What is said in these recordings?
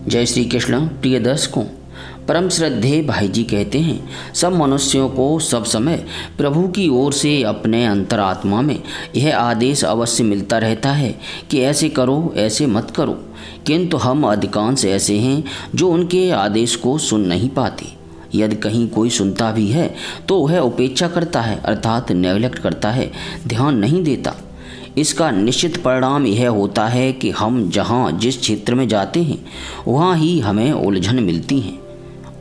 जय श्री कृष्ण। प्रिय दर्शकों, परम श्रद्धेय भाई जी कहते हैं, सब मनुष्यों को सब समय प्रभु की ओर से अपने अंतरात्मा में यह आदेश अवश्य मिलता रहता है कि ऐसे करो, ऐसे मत करो। किंतु हम अधिकांश ऐसे हैं जो उनके आदेश को सुन नहीं पाते। यदि कहीं कोई सुनता भी है तो वह उपेक्षा करता है, अर्थात नेग्लेक्ट करता है, ध्यान नहीं देता। इसका निश्चित परिणाम यह होता है कि हम जहाँ जिस क्षेत्र में जाते हैं वहाँ ही हमें उलझन मिलती हैं।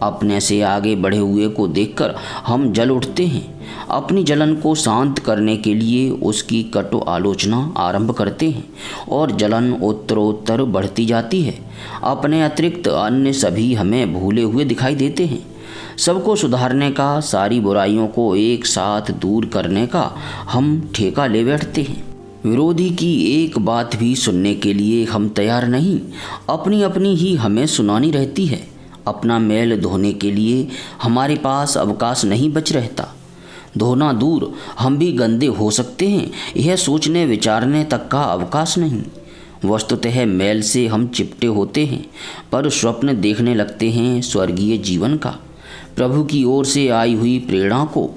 अपने से आगे बढ़े हुए को देखकर हम जल उठते हैं। अपनी जलन को शांत करने के लिए उसकी कटु आलोचना आरंभ करते हैं और जलन उत्तरोत्तर बढ़ती जाती है। अपने अतिरिक्त अन्य सभी हमें भूले हुए दिखाई देते हैं। सबको सुधारने का, सारी बुराइयों को एक साथ दूर करने का हम ठेका ले बैठते हैं। विरोधी की एक बात भी सुनने के लिए हम तैयार नहीं, अपनी अपनी ही हमें सुनानी रहती है। अपना मैल धोने के लिए हमारे पास अवकाश नहीं बच रहता। धोना दूर, हम भी गंदे हो सकते हैं, यह सोचने विचारने तक का अवकाश नहीं। वस्तुतः मैल से हम चिपटे होते हैं, पर स्वप्न देखने लगते हैं स्वर्गीय जीवन का। प्रभु की ओर से आई हुई प्रेरणा को,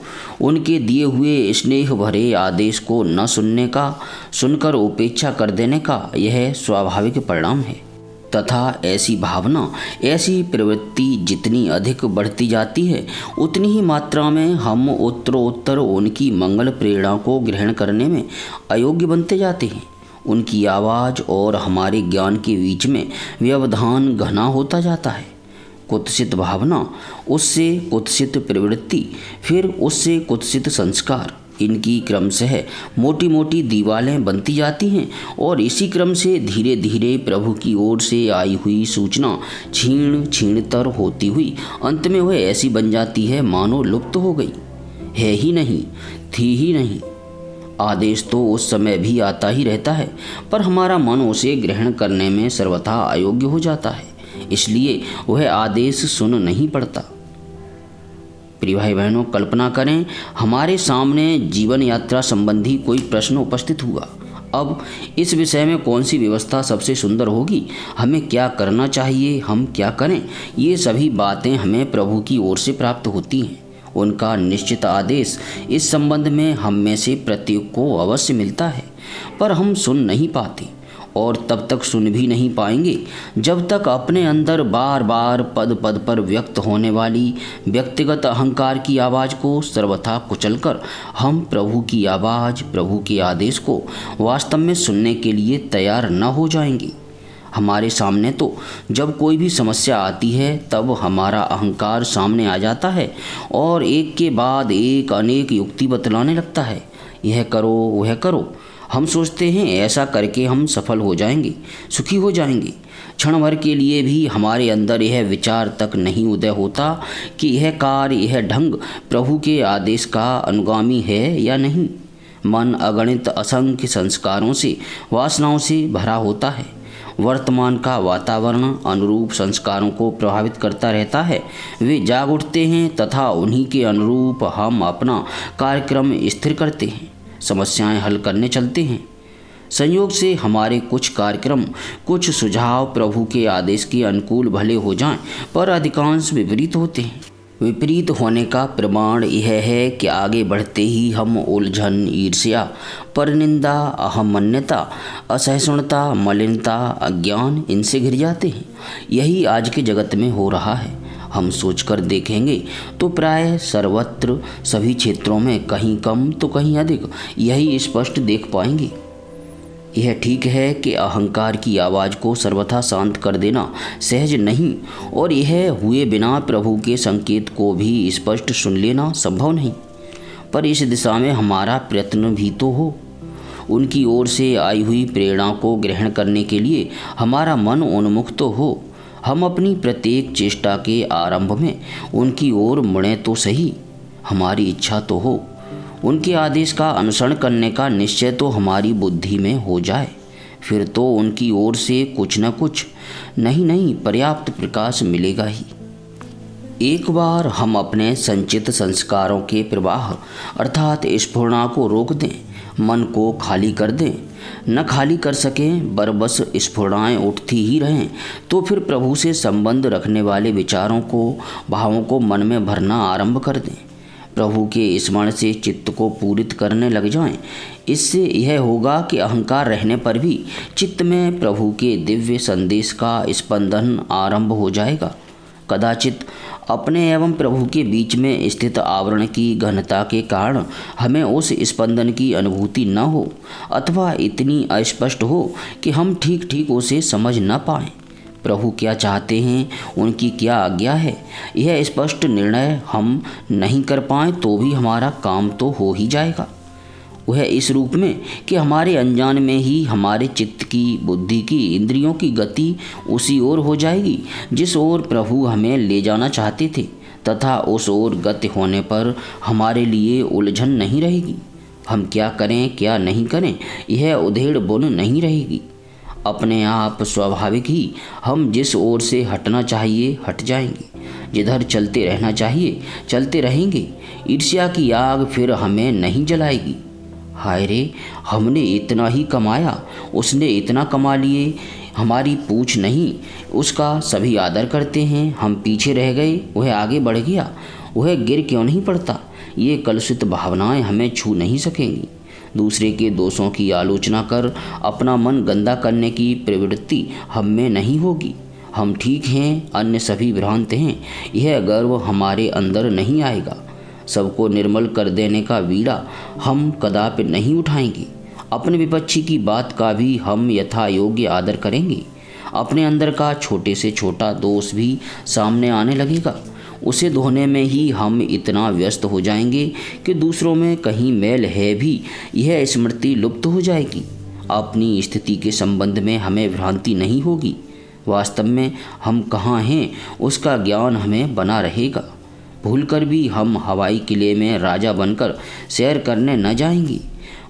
उनके दिए हुए स्नेह भरे आदेश को न सुनने का, सुनकर उपेक्षा कर देने का यह स्वाभाविक परिणाम है। तथा ऐसी भावना, ऐसी प्रवृत्ति जितनी अधिक बढ़ती जाती है उतनी ही मात्रा में हम उत्तरोत्तर उनकी मंगल प्रेरणा को ग्रहण करने में अयोग्य बनते जाते हैं। उनकी आवाज़ और हमारे ज्ञान के बीच में व्यवधान घना होता जाता है। कुत्सित भावना, उससे कुत्सित प्रवृत्ति, फिर उससे कुत्सित संस्कार, इनकी क्रमशः मोटी मोटी दीवारें बनती जाती हैं और इसी क्रम से धीरे धीरे प्रभु की ओर से आई हुई सूचना छीण छीणतर होती हुई अंत में वह ऐसी बन जाती है मानो लुप्त हो गई, है ही नहीं, थी ही नहीं। आदेश तो उस समय भी आता ही रहता है, पर हमारा मन उसे ग्रहण करने में सर्वथा अयोग्य हो जाता है, इसलिए वह आदेश सुन नहीं पड़ता। प्रिय भाई बहनों, कल्पना करें हमारे सामने जीवन यात्रा संबंधी कोई प्रश्न उपस्थित हुआ। अब इस विषय में कौन सी व्यवस्था सबसे सुंदर होगी, हमें क्या करना चाहिए, हम क्या करें, ये सभी बातें हमें प्रभु की ओर से प्राप्त होती हैं। उनका निश्चित आदेश इस संबंध में हम में से प्रत्येक को अवश्य मिलता है, पर हम सुन नहीं पाते और तब तक सुन भी नहीं पाएंगे जब तक अपने अंदर बार बार पद पद पर व्यक्त होने वाली व्यक्तिगत अहंकार की आवाज़ को सर्वथा कुचलकर हम प्रभु की आवाज़, प्रभु के आदेश को वास्तव में सुनने के लिए तैयार न हो जाएंगे। हमारे सामने तो जब कोई भी समस्या आती है तब हमारा अहंकार सामने आ जाता है और एक के बाद एक अनेक युक्ति बतलाने लगता है। यह करो, वह करो। हम सोचते हैं ऐसा करके हम सफल हो जाएंगे, सुखी हो जाएंगे। क्षण भर के लिए भी हमारे अंदर यह विचार तक नहीं उदय होता कि यह कार्य, यह ढंग प्रभु के आदेश का अनुगामी है या नहीं। मन अगणित असंख्य संस्कारों से, वासनाओं से भरा होता है। वर्तमान का वातावरण अनुरूप संस्कारों को प्रभावित करता रहता है। वे जाग उठते हैं तथा उन्हीं के अनुरूप हम अपना कार्यक्रम स्थिर करते हैं, समस्याएं हल करने चलते हैं। संयोग से हमारे कुछ कार्यक्रम, कुछ सुझाव प्रभु के आदेश के अनुकूल भले हो जाएं, पर अधिकांश विपरीत होते हैं। विपरीत होने का प्रमाण यह है कि आगे बढ़ते ही हम उलझन, ईर्ष्या, परनिंदा, अहमन्यता, असहिष्णुता, मलिनता, अज्ञान, इनसे घिर जाते हैं। यही आज के जगत में हो रहा है। हम सोचकर देखेंगे तो प्राय सर्वत्र, सभी क्षेत्रों में कहीं कम तो कहीं अधिक यही स्पष्ट देख पाएंगे। यह ठीक है कि अहंकार की आवाज़ को सर्वथा शांत कर देना सहज नहीं, और यह हुए बिना प्रभु के संकेत को भी स्पष्ट सुन लेना संभव नहीं। पर इस दिशा में हमारा प्रयत्न भी तो हो। उनकी ओर से आई हुई प्रेरणा को ग्रहण करने के लिए हमारा मन उन्मुख तो हो। हम अपनी प्रत्येक चेष्टा के आरंभ में उनकी ओर मुड़ें तो सही। हमारी इच्छा तो हो, उनके आदेश का अनुसरण करने का निश्चय तो हमारी बुद्धि में हो जाए, फिर तो उनकी ओर से कुछ न कुछ, नहीं पर्याप्त प्रकाश मिलेगा ही। एक बार हम अपने संचित संस्कारों के प्रवाह अर्थात स्फुरणा को रोक दें मन को खाली कर दें, न खाली कर सकें बर बस स्फुरणाएँ उठती ही रहें, तो फिर प्रभु से संबंध रखने वाले विचारों को, भावों को मन में भरना आरंभ कर दें। प्रभु के स्मरण से चित्त को पूरित करने लग जाएं। इससे यह होगा कि अहंकार रहने पर भी चित्त में प्रभु के दिव्य संदेश का स्पंदन आरंभ हो जाएगा। कदाचित अपने एवं प्रभु के बीच में स्थित आवरण की घनता के कारण हमें उस स्पंदन की अनुभूति न हो, अथवा इतनी अस्पष्ट हो कि हम ठीक ठीक उसे समझ न पाएं। प्रभु क्या चाहते हैं, उनकी क्या आज्ञा है, यह स्पष्ट निर्णय हम नहीं कर पाएं तो भी हमारा काम तो हो ही जाएगा। वह इस रूप में कि हमारे अनजान में ही हमारे चित्त की, बुद्धि की, इंद्रियों की गति उसी ओर हो जाएगी जिस ओर प्रभु हमें ले जाना चाहते थे, तथा उस ओर गति होने पर हमारे लिए उलझन नहीं रहेगी। हम क्या करें क्या नहीं करें यह उधेड़ बुन नहीं रहेगी। अपने आप स्वाभाविक ही हम जिस ओर से हटना चाहिए हट जाएंगे, जिधर चलते रहना चाहिए चलते रहेंगे। ईर्ष्या की आग फिर हमें नहीं जलाएगी। हाय रे, हमने इतना ही कमाया, उसने इतना कमा लिए, हमारी पूछ नहीं, उसका सभी आदर करते हैं, हम पीछे रह गए, वह आगे बढ़ गया, वह गिर क्यों नहीं पड़ता। ये कलुषित भावनाएं हमें छू नहीं सकेंगी। दूसरे के दोषों की आलोचना कर अपना मन गंदा करने की प्रवृत्ति हम में नहीं होगी। हम ठीक हैं, अन्य सभी भ्रांत हैं, यह गर्व हमारे अंदर नहीं आएगा। सबको निर्मल कर देने का बीड़ा हम कदापि नहीं उठाएंगे। अपने विपक्षी की बात का भी हम यथा योग्य आदर करेंगे। अपने अंदर का छोटे से छोटा दोष भी सामने आने लगेगा। उसे धोने में ही हम इतना व्यस्त हो जाएंगे कि दूसरों में कहीं मैल है भी यह स्मृति लुप्त हो जाएगी। अपनी स्थिति के संबंध में हमें भ्रांति नहीं होगी। वास्तव में हम कहाँ हैं उसका ज्ञान हमें बना रहेगा। भूलकर भी हम हवाई किले में राजा बनकर सैर करने न जाएंगे।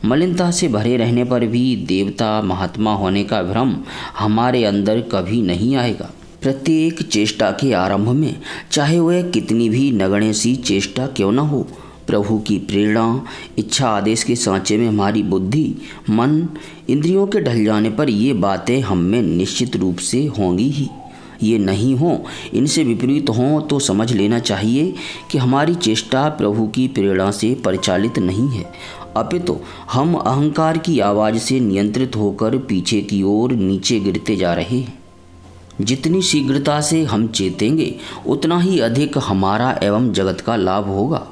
मलिनता से भरे रहने पर भी देवता महात्मा होने का भ्रम हमारे अंदर कभी नहीं आएगा। प्रत्येक चेष्टा के आरंभ में, चाहे वह कितनी भी नगण्य सी चेष्टा क्यों न हो, प्रभु की प्रेरणा, इच्छा आदेश के सांचे में हमारी बुद्धि, मन, इंद्रियों के ढल जाने पर ये बातें हम में निश्चित रूप से होंगी ही। ये नहीं हो, इनसे विपरीत हों तो समझ लेना चाहिए कि हमारी चेष्टा प्रभु की प्रेरणा से परिचालित नहीं है, अपितु हम अहंकार की आवाज़ से नियंत्रित होकर पीछे की ओर नीचे गिरते जा रहे हैं। जितनी शीघ्रता से हम चेतेंगे उतना ही अधिक हमारा एवं जगत का लाभ होगा।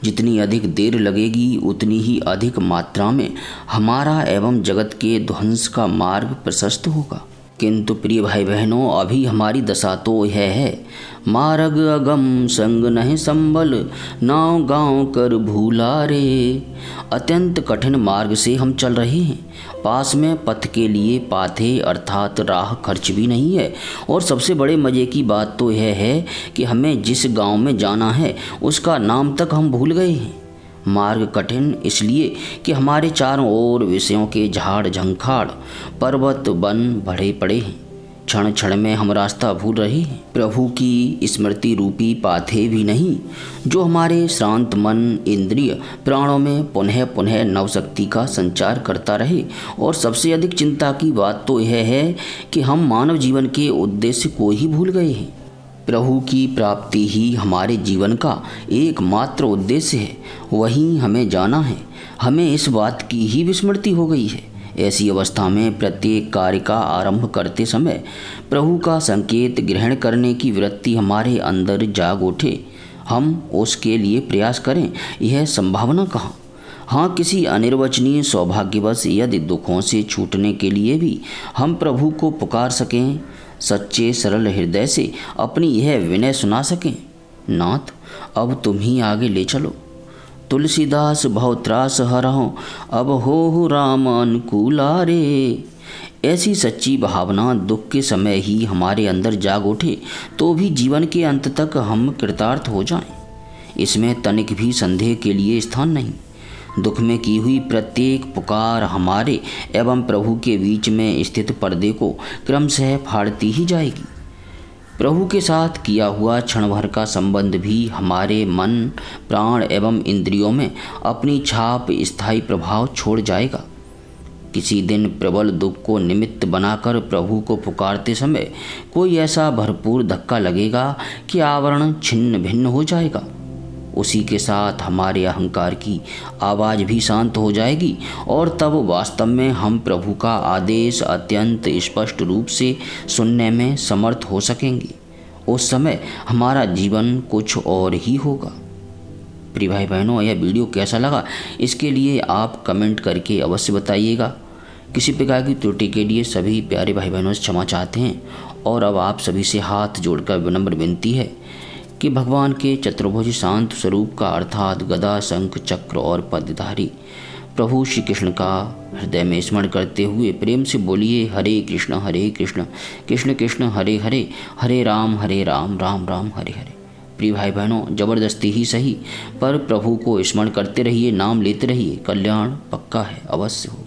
जितनी अधिक देर लगेगी उतनी ही अधिक मात्रा में हमारा एवं जगत के ध्वंस का मार्ग प्रशस्त होगा। किंतु प्रिय भाई बहनों, अभी हमारी दशा तो यह है, मार्ग अगम संग नहीं संबल, नाव गाँव कर भूला रे। अत्यंत कठिन मार्ग से हम चल रहे हैं। पास में पथ के लिए पाथे अर्थात राह खर्च भी नहीं है। और सबसे बड़े मज़े की बात तो यह है कि हमें जिस गांव में जाना है उसका नाम तक हम भूल गए हैं। मार्ग कठिन इसलिए कि हमारे चारों ओर विषयों के झाड़ झंखाड़, पर्वत वन बढ़े पड़े हैं। क्षण क्षण में हम रास्ता भूल रहे हैं। प्रभु की स्मृति रूपी पाथे भी नहीं, जो हमारे श्रांत मन, इंद्रिय, प्राणों में पुनः पुनः नवशक्ति का संचार करता रहे। और सबसे अधिक चिंता की बात तो यह है कि हम मानव जीवन के उद्देश्य को ही भूल गए हैं। प्रभु की प्राप्ति ही हमारे जीवन का एकमात्र उद्देश्य है, वहीं हमें जाना है। हमें इस बात की ही विस्मृति हो गई है। ऐसी अवस्था में प्रत्येक कार्य का आरंभ करते समय प्रभु का संकेत ग्रहण करने की वृत्ति हमारे अंदर जाग उठे, हम उसके लिए प्रयास करें, यह संभावना कहाँ। हाँ, किसी अनिर्वचनीय सौभाग्यवश यदि दुखों से छूटने के लिए भी हम प्रभु को पुकार सकें, सच्चे सरल हृदय से अपनी यह विनय सुना सकें, नाथ अब तुम ही आगे ले चलो। तुलसीदास भव त्रास हरहु, अब हो राम अनुकूला रे। ऐसी सच्ची भावना दुख के समय ही हमारे अंदर जाग उठे तो भी जीवन के अंत तक हम कृतार्थ हो जाएं। इसमें तनिक भी संदेह के लिए स्थान नहीं। दुख में की हुई प्रत्येक पुकार हमारे एवं प्रभु के बीच में स्थित पर्दे को क्रमशः फाड़ती ही जाएगी। प्रभु के साथ किया हुआ क्षण भर का संबंध भी हमारे मन, प्राण एवं इंद्रियों में अपनी छाप स्थायी प्रभाव छोड़ जाएगा। किसी दिन प्रबल दुख को निमित्त बनाकर प्रभु को पुकारते समय कोई ऐसा भरपूर धक्का लगेगा कि आवरण छिन्न भिन्न हो जाएगा। उसी के साथ हमारे अहंकार की आवाज़ भी शांत हो जाएगी और तब वास्तव में हम प्रभु का आदेश अत्यंत स्पष्ट रूप से सुनने में समर्थ हो सकेंगे। उस समय हमारा जीवन कुछ और ही होगा। प्रिय भाई बहनों, यह वीडियो कैसा लगा इसके लिए आप कमेंट करके अवश्य बताइएगा। किसी प्रकार की त्रुटि के लिए सभी प्यारे भाई बहनों से क्षमा चाहते हैं और अब आप सभी से हाथ जोड़कर विनम्र विनती है कि भगवान के चतुर्भुज शांत स्वरूप का अर्थात गदा, शंख, चक्र और पद्मधारी प्रभु श्री कृष्ण का हृदय में स्मरण करते हुए प्रेम से बोलिए हरे कृष्ण कृष्ण कृष्ण हरे हरे, हरे राम राम राम हरे हरे। प्रिय भाई बहनों, ज़बरदस्ती ही सही पर प्रभु को स्मरण करते रहिए, नाम लेते रहिए, कल्याण पक्का है, अवश्य हो।